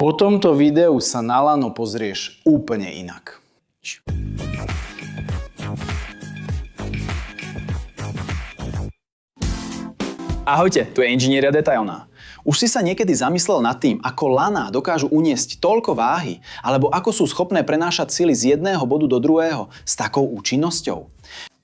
Po tomto videu sa na lano pozrieš úplne inak. Ahojte, tu je Inžinieria detailná. Už si sa niekedy zamyslel nad tým, ako laná dokážu uniesť toľko váhy, alebo ako sú schopné prenášať sily z jedného bodu do druhého s takou účinnosťou?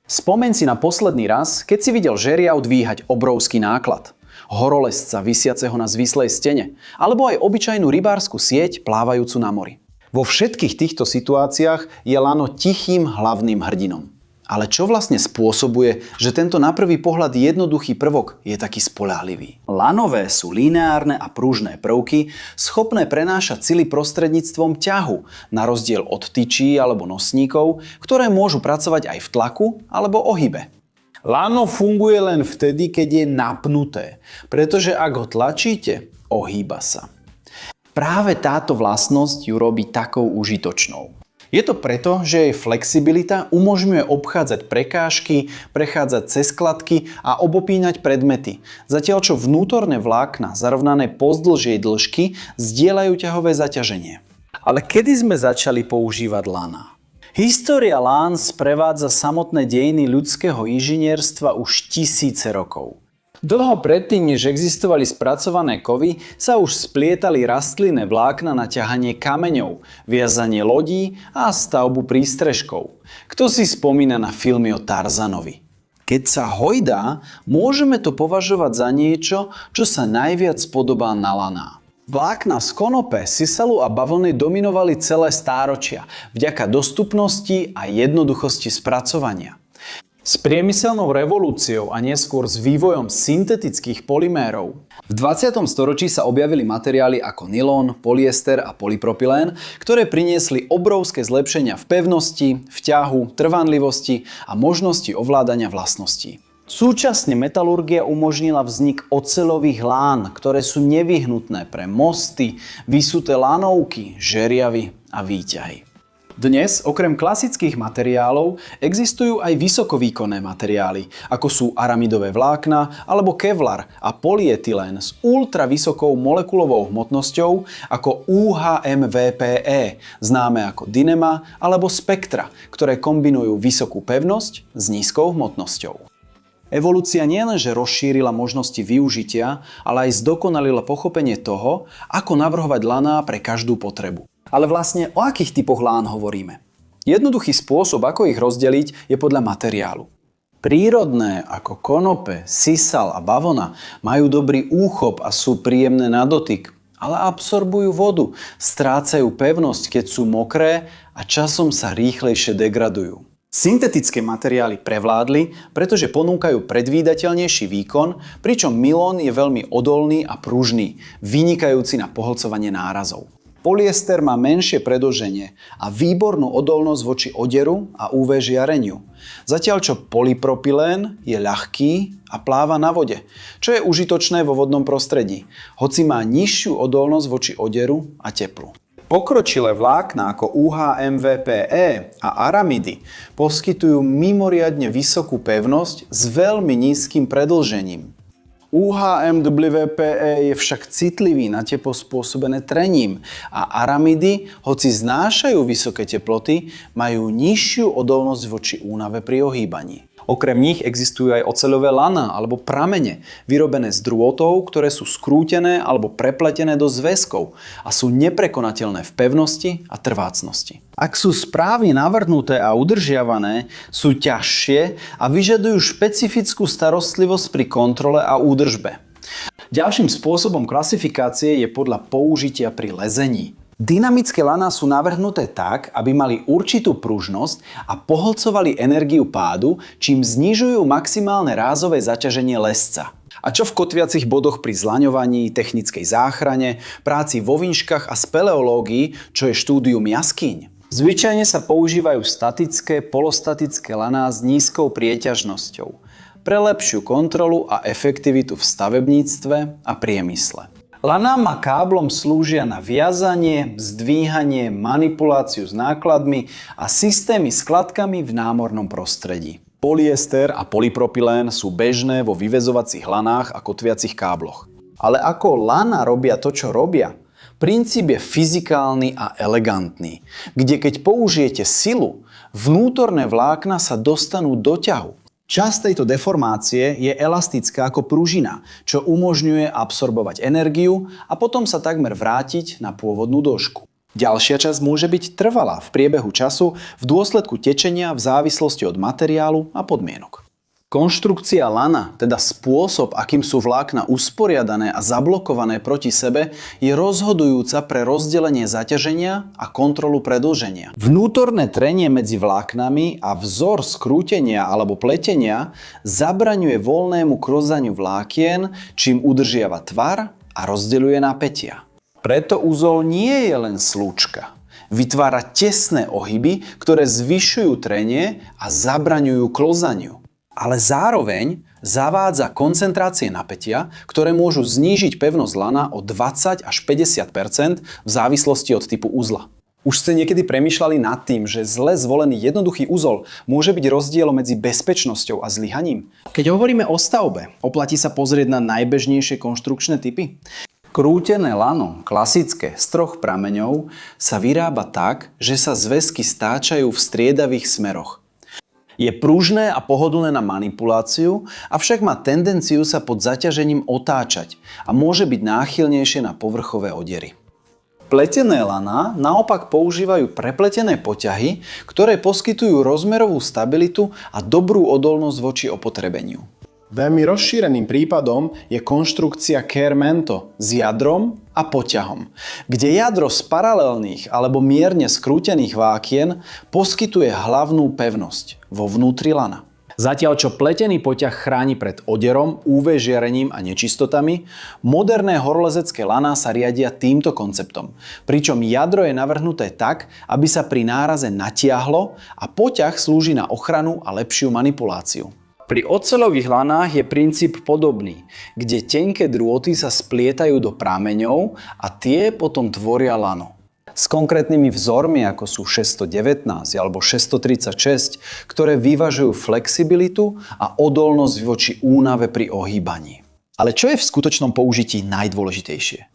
Spomeň si na posledný raz, keď si videl žeriav dvíhať obrovský náklad, horolezca visiaceho na zvislej stene, alebo aj obyčajnú rybársku sieť plávajúcu na mori. Vo všetkých týchto situáciách je lano tichým hlavným hrdinom. Ale čo vlastne spôsobuje, že tento na prvý pohľad jednoduchý prvok je taký spoľahlivý? Lanové sú lineárne a pružné prvky, schopné prenášať sily prostredníctvom ťahu, na rozdiel od tyčí alebo nosníkov, ktoré môžu pracovať aj v tlaku alebo ohybe. Lano funguje len vtedy, keď je napnuté, pretože ak ho tlačíte, ohýba sa. Práve táto vlastnosť ju robí takou užitočnou. Je to preto, že jej flexibilita umožňuje obchádzať prekážky, prechádzať cez kladky a obopínať predmety, zatiaľ čo vnútorné vlákna zarovnané pozdĺž jej dĺžky zdieľajú ťahové zaťaženie. Ale kedy sme začali používať lana? História lán sprevádza samotné dejiny ľudského inžinierstva už tisíce rokov. Dlho predtým, než existovali spracované kovy, sa už splietali rastlinné vlákna na ťahanie kameňov, viazanie lodí a stavbu prístrežkov. Kto si spomína na filmy o Tarzanovi? Keď sa hojdá, môžeme to považovať za niečo, čo sa najviac podobá na laná. Vlákna z konope, sisalu a bavlny dominovali celé stáročia vďaka dostupnosti a jednoduchosti spracovania. S priemyselnou revolúciou a neskôr s vývojom syntetických polymérov v 20. storočí sa objavili materiály ako nylon, polyester a polypropylén, ktoré priniesli obrovské zlepšenia v pevnosti, v ťahu, trvanlivosti a možnosti ovládania vlastností. Súčasne metalurgia umožnila vznik oceľových lán, ktoré sú nevyhnutné pre mosty, visuté lanovky, žeriavy a výťahy. Dnes, okrem klasických materiálov, existujú aj vysokovýkonné materiály, ako sú aramidové vlákna alebo kevlar a polyetylén s ultravysokou molekulovou hmotnosťou ako UHMVPE, známe ako Dynema alebo Spectra, ktoré kombinujú vysokú pevnosť s nízkou hmotnosťou. Evolúcia nielenže rozšírila možnosti využitia, ale aj zdokonalila pochopenie toho, ako navrhovať laná pre každú potrebu. Ale vlastne o akých typoch lán hovoríme? Jednoduchý spôsob, ako ich rozdeliť, je podľa materiálu. Prírodné ako konope, sisal a bavlna majú dobrý úchop a sú príjemné na dotyk, ale absorbujú vodu, strácajú pevnosť, keď sú mokré a časom sa rýchlejšie degradujú. Syntetické materiály prevládli, pretože ponúkajú predvídateľnejší výkon, pričom nylon je veľmi odolný a pružný, vynikajúci na pohlcovanie nárazov. Polyester má menšie predĺženie a výbornú odolnosť voči oderu a UV žiareniu. Zatiaľ čo polypropylén je ľahký a pláva na vode, čo je užitočné vo vodnom prostredí, hoci má nižšiu odolnosť voči oderu a teplu. Pokročilé vlákna ako UHMVPE a aramidy poskytujú mimoriadne vysokú pevnosť s veľmi nízkym predĺžením. UHMWPE je však citlivý na teplo spôsobené trením a aramidy, hoci znášajú vysoké teploty, majú nižšiu odolnosť voči únave pri ohýbaní. Okrem nich existujú aj oceľové laná alebo pramene, vyrobené z drôtov, ktoré sú skrútené alebo prepletené do zväzkov a sú neprekonateľné v pevnosti a trvácnosti. Ak sú správne navrhnuté a udržiavané, sú ťažšie a vyžadujú špecifickú starostlivosť pri kontrole a údržbe. Ďalším spôsobom klasifikácie je podľa použitia pri lezení. Dynamické laná sú navrhnuté tak, aby mali určitú pružnosť a pohlcovali energiu pádu, čím znižujú maximálne rázové zaťaženie lezca. A čo v kotviacich bodoch pri zlaňovaní, technickej záchrane, práci vo výškach a speleológii, čo je štúdium jaskýň? Zvyčajne sa používajú statické, polostatické laná s nízkou prieťažnosťou pre lepšiu kontrolu a efektivitu v stavebníctve a priemysle. Lanám a káblom slúžia na viazanie, zdvíhanie, manipuláciu s nákladmi a systémy s kladkami v námornom prostredí. Polyester a polypropylén sú bežné vo vyväzovacích lanách a kotviacich kábloch. Ale ako lana robia to, čo robia? Princíp je fyzikálny a elegantný, kde keď použijete silu, vnútorné vlákna sa dostanú do ťahu. Časť tejto deformácie je elastická ako pružina, čo umožňuje absorbovať energiu a potom sa takmer vrátiť na pôvodnú dĺžku. Ďalšia časť môže byť trvalá v priebehu času v dôsledku tečenia v závislosti od materiálu a podmienok. Konštrukcia lana, teda spôsob, akým sú vlákna usporiadané a zablokované proti sebe, je rozhodujúca pre rozdelenie zaťaženia a kontrolu predĺženia. Vnútorné trenie medzi vláknami a vzor skrútenia alebo pletenia zabraňuje voľnému krozaniu vlákien, čím udržiava tvar a rozdeľuje napätia. Preto uzol nie je len slúčka. Vytvára tesné ohyby, ktoré zvyšujú trenie a zabraňujú klzaniu. Ale zároveň zavádza koncentrácie napätia, ktoré môžu znížiť pevnosť lana o 20 až 50% v závislosti od typu uzla. Už ste niekedy premýšľali nad tým, že zle zvolený jednoduchý uzol môže byť rozdielom medzi bezpečnosťou a zlyhaním? Keď hovoríme o stavbe, oplatí sa pozrieť na najbežnejšie konštrukčné typy? Krútené lano, klasické, z 3 prameňov, sa vyrába tak, že sa zväzky stáčajú v striedavých smeroch. Je pružné a pohodlné na manipuláciu, avšak má tendenciu sa pod zaťažením otáčať a môže byť náchylnejšie na povrchové odiery. Pletené laná naopak používajú prepletené poťahy, ktoré poskytujú rozmerovú stabilitu a dobrú odolnosť voči opotrebeniu. Veľmi rozšíreným prípadom je konštrukcia Kermento s jadrom a poťahom, kde jadro z paralelných alebo mierne skrútených vlákien poskytuje hlavnú pevnosť vo vnútri lana. Zatiaľ čo pletený poťah chráni pred oderom, UV žiarením a nečistotami, moderné horolezecké laná sa riadia týmto konceptom, pričom jadro je navrhnuté tak, aby sa pri náraze natiahlo a poťah slúži na ochranu a lepšiu manipuláciu. Pri oceľových lanách je princíp podobný, kde tenké drôty sa splietajú do prameňov a tie potom tvoria lano. S konkrétnymi vzormi ako sú 619 alebo 636, ktoré vyvažujú flexibilitu a odolnosť voči únave pri ohýbaní. Ale čo je v skutočnom použití najdôležitejšie?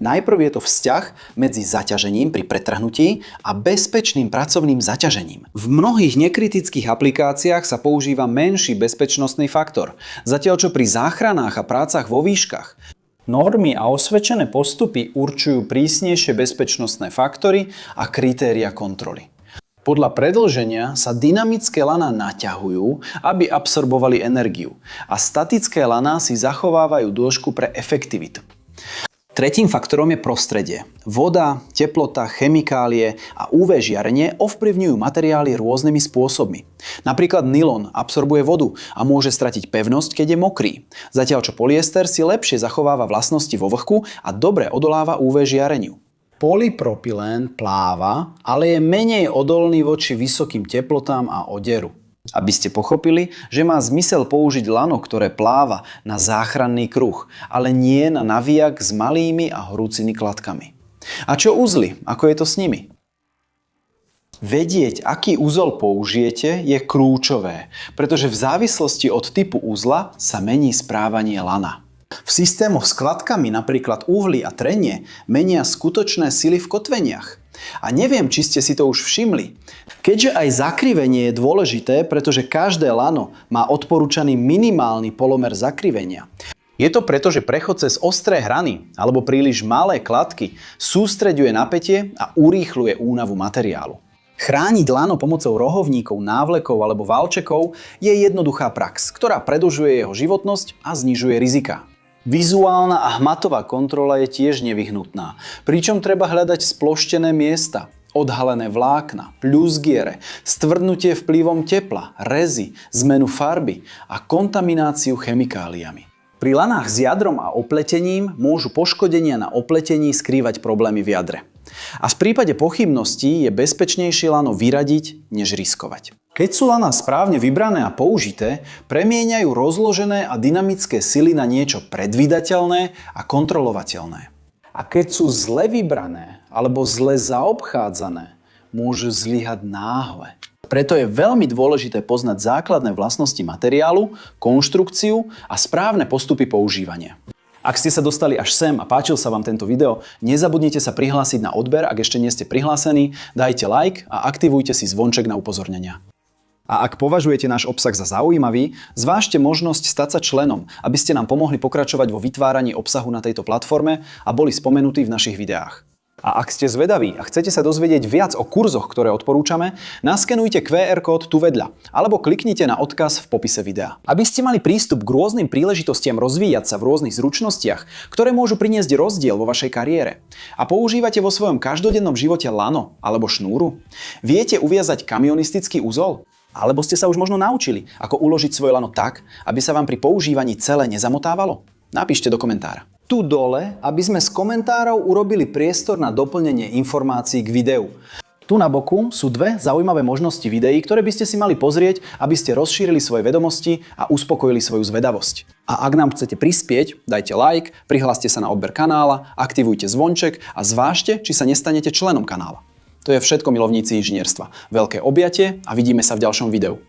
Najprv je to vzťah medzi zaťažením pri pretrhnutí a bezpečným pracovným zaťažením. V mnohých nekritických aplikáciách sa používa menší bezpečnostný faktor, zatiaľ čo pri záchranách a prácach vo výškach normy a osvedčené postupy určujú prísnejšie bezpečnostné faktory a kritéria kontroly. Podľa predĺženia sa dynamické laná naťahujú, aby absorbovali energiu, a statické laná si zachovávajú dĺžku pre efektivitu. Tretím faktorom je prostredie. Voda, teplota, chemikálie a UV žiarenie ovplyvňujú materiály rôznymi spôsobmi. Napríklad nylon absorbuje vodu a môže stratiť pevnosť, keď je mokrý. Zatiaľ čo polyester si lepšie zachováva vlastnosti vo vlhku a dobre odoláva UV žiareniu. Polypropylén pláva, ale je menej odolný voči vysokým teplotám a oderu. Aby ste pochopili, že má zmysel použiť lano, ktoré pláva, na záchranný kruh, ale nie na navijak s malými a horúcimi kladkami. A čo uzly? Ako je to s nimi? Vedieť, aký uzol použijete, je kľúčové, pretože v závislosti od typu uzla sa mení správanie lana. V systémoch s kladkami, napríklad uhly a trenie, menia skutočné sily v kotveniach. A neviem, či ste si to už všimli. Keďže aj zakrivenie je dôležité, pretože každé lano má odporúčaný minimálny polomer zakrivenia. Je to preto, že prechod cez ostré hrany alebo príliš malé kladky sústreďuje napätie a urýchľuje únavu materiálu. Chrániť lano pomocou rohovníkov, návlekov alebo valčekov je jednoduchá prax, ktorá predĺžuje jeho životnosť a znižuje rizika. Vizuálna a hmatová kontrola je tiež nevyhnutná, pričom treba hľadať sploštené miesta, odhalené vlákna, pľuzgiere, stvrdnutie vplyvom tepla, rezy, zmenu farby a kontamináciu chemikáliami. Pri lanách s jadrom a opletením môžu poškodenia na opletení skrývať problémy v jadre. A v prípade pochybností je bezpečnejšie lano vyradiť, než riskovať. Keď sú laná správne vybrané a použité, premieňajú rozložené a dynamické sily na niečo predvídateľné a kontrolovateľné. A keď sú zle vybrané alebo zle zaobchádzané, môžu zlyhať náhle. Preto je veľmi dôležité poznať základné vlastnosti materiálu, konštrukciu a správne postupy používania. Ak ste sa dostali až sem a páčil sa vám tento video, nezabudnite sa prihlásiť na odber, ak ešte nie ste prihlásení, dajte like a aktivujte si zvonček na upozornenia. A ak považujete náš obsah za zaujímavý, zvážte možnosť stať sa členom, aby ste nám pomohli pokračovať vo vytváraní obsahu na tejto platforme a boli spomenutí v našich videách. A ak ste zvedaví a chcete sa dozvedieť viac o kurzoch, ktoré odporúčame, naskenujte QR kód tu vedľa alebo kliknite na odkaz v popise videa. Aby ste mali prístup k rôznym príležitostiam rozvíjať sa v rôznych zručnostiach, ktoré môžu priniesť rozdiel vo vašej kariére. A používate vo svojom každodennom živote lano alebo šnúru? Viete uviazať kamionistický uzol? Alebo ste sa už možno naučili, ako uložiť svoje lano tak, aby sa vám pri používaní celé nezamotávalo? Napíšte do komentára. Tu dole, aby sme z komentárov urobili priestor na doplnenie informácií k videu. Tu na boku sú dve zaujímavé možnosti videí, ktoré by ste si mali pozrieť, aby ste rozšírili svoje vedomosti a uspokojili svoju zvedavosť. A ak nám chcete prispieť, dajte like, prihláste sa na odber kanála, aktivujte zvonček a zvážte, či sa nestanete členom kanála. To je všetko, milovníci inžinierstva. Veľké objatie a vidíme sa v ďalšom videu.